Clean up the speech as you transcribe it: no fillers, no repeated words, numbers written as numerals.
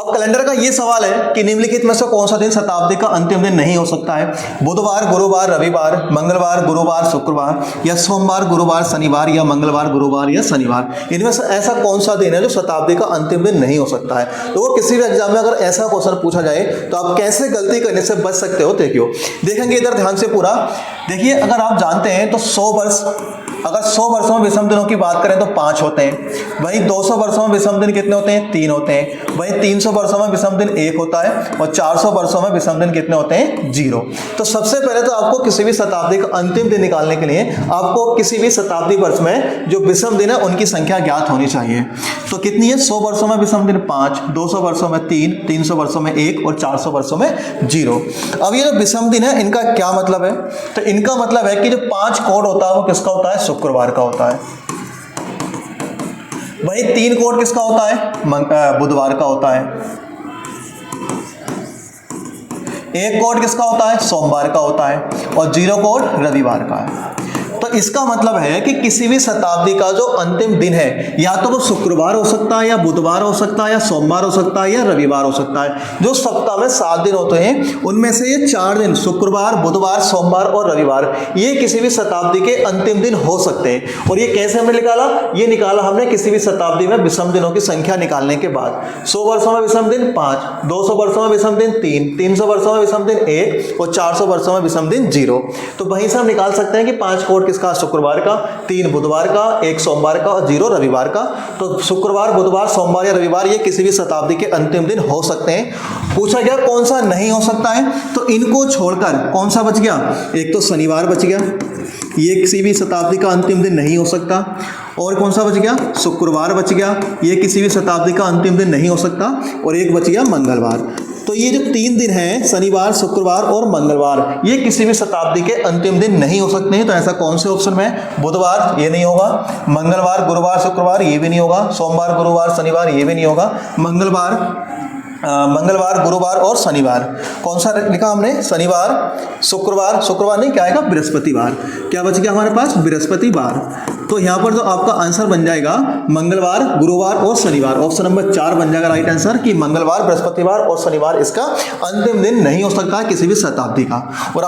अब कैलेंडर का ये सवाल है कि निम्नलिखित में से कौन सा दिन शताब्दी का अंतिम दिन नहीं हो सकता है? बुधवार, गुरुवार, रविवार, मंगलवार, गुरुवार, शुक्रवार, या सोमवार, गुरुवार, शनिवार, या मंगलवार, गुरुवार या शनिवार। इनमें से ऐसा कौन सा दिन है जो शताब्दी का अंतिम दिन नहीं हो सकता है? तो वो किसी भी एग्जाम में अगर ऐसा क्वेश्चन पूछा जाए तो आप कैसे गलती करने से बच सकते हो देखेंगे इधर ध्यान से पूरा। देखिए, अगर आप जानते हैं तो 100 वर्ष, अगर 100 वर्षों में विषम दिनों की बात करें तो 5 होते हैं। वहीं 200 वर्षों में विषम दिन कितने होते हैं? 3 होते हैं। वहीं 300 वर्षों में विषम दिन 1 होता है और 400 वर्षों में विषम दिन कितने होते हैं? 0। तो सबसे पहले तो आपको किसी भी शताब्दी का अंतिम दिन निकालने के लिए आपको किसी भी शताब्दी वर्ष में जो विषम दिन है उनकी संख्या ज्ञात होनी चाहिए। तो कितनी है? 100 वर्षों में विषम दिन 5, 200 वर्षों में 3, 300 वर्षों में 1 और 400 वर्षों में 0। अब ये जो विषम दिन है इनका क्या मतलब है? तो इनका मतलब है कि जो 5 कोड होता है वो किसका होता है? शुक्रवार का होता है। वही 3 कोड किसका होता है? बुधवार का होता है। 1 कोड किसका होता है? सोमवार का होता है और 0 कोड रविवार का है। तो इसका मतलब है कि किसी भी शताब्दी का जो अंतिम दिन है या तो वो शुक्रवार हो सकता है, या बुधवार हो सकता है, या सोमवार हो सकता है, या रविवार हो सकता है। जो सप्ताह में 7 दिन होते हैं उनमें से ये 4 दिन शुक्रवार, बुधवार, सोमवार और रविवार ये किसी भी शताब्दी के अंतिम दिन हो सकते हैं। और ये कैसे हमने निकाला? ये निकाला हमने किसी भी शताब्दी में विषम दिनों की संख्या निकालने के बाद। 100 वर्षों में विषम दिन 5, 200 वर्षों में विषम दिन 3, 300 वर्षों में विषम दिन 1 और 400 वर्षों में विषम दिन 0। तो वहीं से हम निकाल सकते हैं कि 5 कोड किसका? शुक्रवार का, 3 बुधवार का, 1 सोमवार का और 0 रविवार का। तो शुक्रवार, बुधवार, सोमवार या रविवार ये किसी भी शताब्दी के अंतिम दिन हो सकते हैं। पूछा गया कौन सा नहीं हो सकता है, तो इनको छोड़कर कौन सा बच गया? एक तो शनिवार बच गया, ये किसी भी शताब्दी का अंतिम दिन नहीं हो सकता। और कौन सा बच गया? शुक्रवार बच गया, ये किसी भी शताब्दी का अंतिम दिन नहीं हो सकता। और एक बच गया मंगलवार। तो ये जो 3 दिन हैं, शनिवार, शुक्रवार और मंगलवार, ये किसी भी शताब्दी के अंतिम दिन नहीं हो सकते हैं। तो ऐसा कौन से ऑप्शन में? बुधवार ये नहीं होगा, मंगलवार, गुरुवार, शुक्रवार ये भी नहीं होगा, सोमवार, गुरुवार, शनिवार ये भी नहीं होगा, मंगलवार, गुरुवार और शनिवार। कौन सा लिखा हमने? शनिवार, शुक्रवार, शुक्रवार नहीं, क्या आएगा? बृहस्पतिवार। क्या बच गया हमारे पास? बृहस्पतिवार। तो यहाँ पर जो आपका आंसर बन जाएगा मंगलवार, गुरुवार और शनिवार। ऑप्शन नंबर 4 बन जाएगा राइट आंसर कि मंगलवार, बृहस्पतिवार और शनिवार इसका अंतिम दिन नहीं हो सकता किसी भी शताब्दी का। और